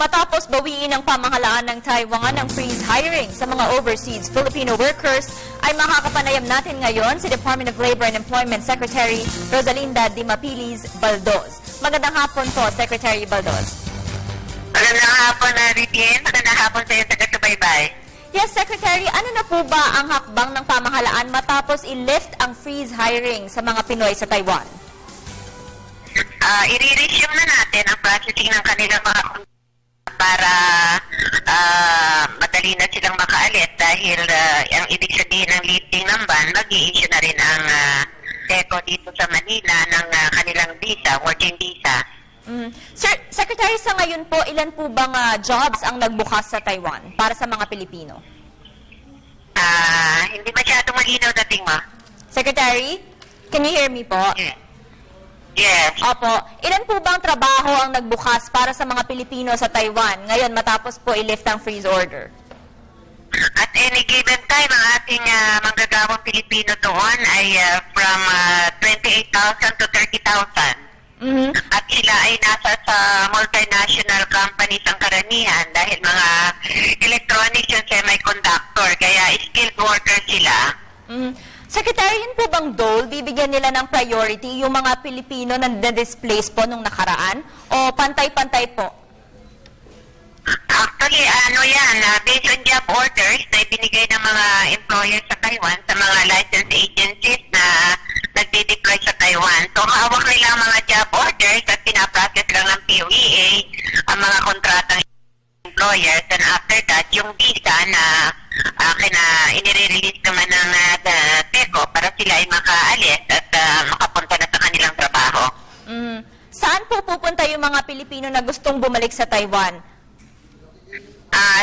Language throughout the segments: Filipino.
Matapos bawiin ng pamahalaan ng Taiwan ng freeze hiring sa mga overseas Filipino workers, ay makakapanayam natin ngayon si Department of Labor and Employment Secretary Rosalinda Dimapilis Baldos. Magandang hapon po, Secretary Baldos. Magandang hapon, Ritin. Magandang hapon sa iyo, taga-subaybay. Yes, Secretary, ano na po ba ang hakbang ng pamahalaan matapos i-lift ang freeze hiring sa mga Pinoy sa Taiwan? I-resume na natin ang processing ng kanilang mga para madali na silang makaalis dahil ang ibig sabihin ng lifting ng ban, mag-i-issue na rin ang TECO dito sa Manila ng kanilang visa, working visa. Sir, Secretary, sa ngayon po, ilan po bang jobs ang nagbukas sa Taiwan para sa mga Pilipino? Hindi masyadong malinaw dating mo. Secretary, can you hear me po? Yes. Opo. Ilan po bang trabaho ang nagbukas para sa mga Pilipino sa Taiwan ngayon matapos po i-lift ang freeze order? At any given time, ang ating manggagawang Pilipino doon ay from 28,000 to 30,000. At sila ay nasa sa multinational companies ang karamihan dahil mga electronics yung semiconductor, kaya skilled workers sila. Secretary, yun po bang dole, bibigyan nila ng priority yung mga Pilipino na na-displace po nung nakaraan? O pantay-pantay po? Actually, based on job orders na ibinigay ng mga employers sa Taiwan sa mga license agencies na nagde-deploy sa Taiwan. So, hawak nila ang mga job orders at pinaprocess lang ng POEA ang mga kontratang employers, and after that, yung visa na inire-release naman ng TECO para sila ay makaalis at makapunta na sa kanilang trabaho. Saan po pupunta yung mga Pilipino na gustong bumalik sa Taiwan?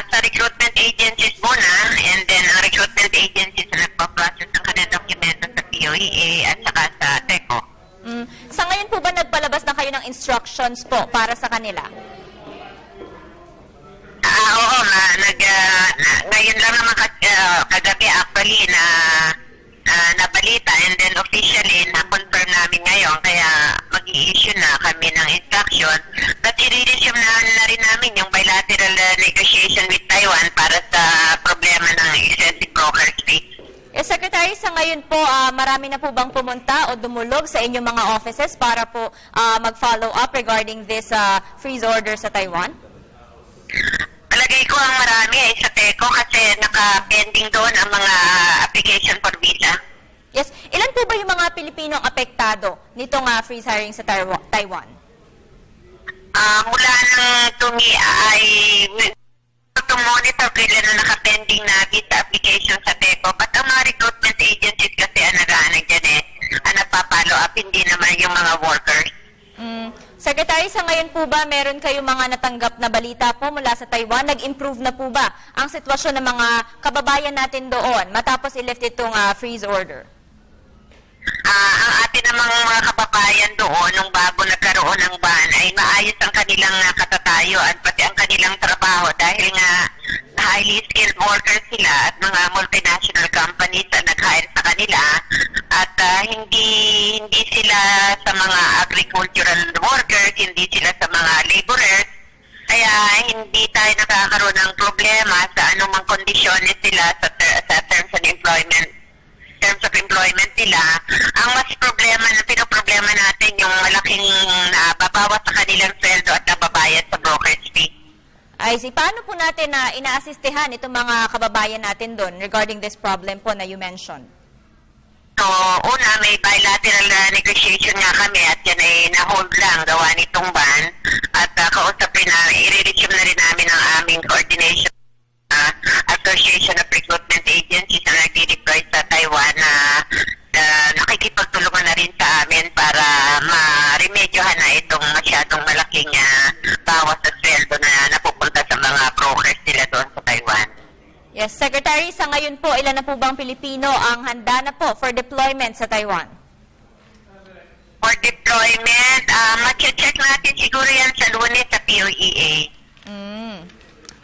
Sa recruitment agencies muna, and then ang recruitment agencies na nagpa-process ng kanilang dokumento sa POEA at saka sa TECO. Sa ngayon po ba nagpalabas na kayo ng instructions po para sa kanila? Oo, ngayon lang naman kagabi actually na nabalita, and then officially na-confirm namin ngayon, kaya mag-i-issue na kami ng instruction. But i-resume na rin namin yung bilateral negotiation with Taiwan para sa problema ng excessive broker fee. Secretary, sa ngayon po, marami na po bang pumunta o dumulog sa inyong mga offices para po mag-follow up regarding this freeze order sa Taiwan? Palagay ko ang marami ay sa TECO kasi naka-pending doon ang mga application for visa. Yes. Ilan po ba yung mga Pilipinong apektado nitong freeze hiring sa Taiwan? Mula nang tumi ay to monitor kailan na naka-pending na visa application sa TECO. But ang mga recruitment agencies kasi nag-aanag dyan nagpa-follow up, hindi naman yung mga workers. Secretary, sa ngayon po ba meron kayong mga natanggap na balita po mula sa Taiwan? Nag-improve na po ba ang sitwasyon ng mga kababayan natin doon matapos i-lift itong freeze order? Ang atin namang mga kababayan doon, nung bago nagkaroon ng ban, ay maayos ang kanilang katatayuan, pati ang kanilang trabaho dahil nga highly skilled workers sila at mga multinational companies na nag-hire sa kanila, at hindi sila sa mga agricultural workers, hindi sila sa mga laborers, kaya hindi tayo nakakaroon ng problema sa anumang kondisyones sila sa terms of employment nila. Ang mas problema na pinoproblema natin yung malaking nababawas sa kanilang sweldo at nababayad sa broker's fee. I see. Paano po natin ina-assistehan itong mga kababayan natin doon regarding this problem po na you mentioned? So, una, may bilateral negotiation nga kami at yan ay na-hold lang gawa nitong ban, at kausapin na, i-resume na rin namin ang aming coordination Association of Recruitment Agencies na nag-deploy sa Taiwan na nakikipagtulungan na rin sa amin para ma-remedyohan na itong masyadong malaking bawas sa sweldo na napupunta sa mga brokers nila doon sa Taiwan. Yes, Secretary, sa ngayon po, ilan na po bang Pilipino ang handa na po for deployment sa Taiwan? For deployment, check natin siguro yan sa Lunes sa POEA.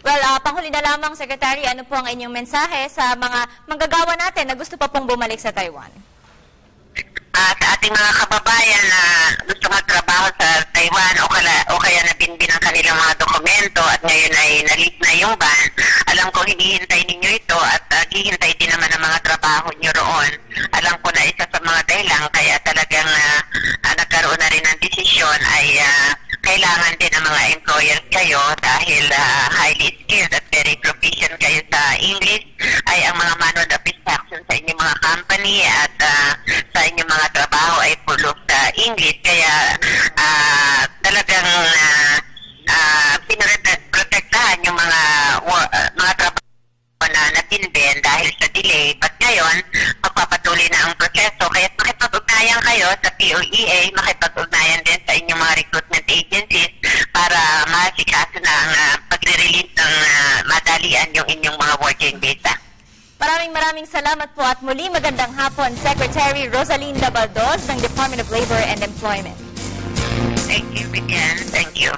Well, panghuli na lamang, Secretary, ano po ang inyong mensahe sa mga manggagawa natin na gusto pa pong bumalik sa Taiwan? Sa ating mga kababayan na gusto magtrabaho sa Taiwan o kaya nabinbin ang kanilang mga dokumento at ngayon ay na-lift na yung ban. Alam ko hinihintay ninyo ito at hihintay din naman ang mga trabaho nyo roon. Alam ko na isa sa mga dahilan kaya talagang nagkaroon na rin ng desisyon ay kailangan din ng mga employers kayo dahil highly skilled at very proficient kayo sa English ay ang mga manual of instruction sa inyong mga company at sa inyong mga trabaho ay full of English. Kaya talagang pinoprotektahan yung mga trabaho na natinbin dahil sa delay. But ngayon, magpapatuloy na ang proseso. Kaya makipag-ugnayan kayo sa POEA, makipag-ugnayan din sa inyong mga recruitment agencies para masikaso na ang pagre-release ng madalian yung inyong mga working visa. Maraming salamat po at muli magandang hapon, Secretary Rosalinda Baldos ng Department of Labor and Employment. Thank you, Vivian. Thank you.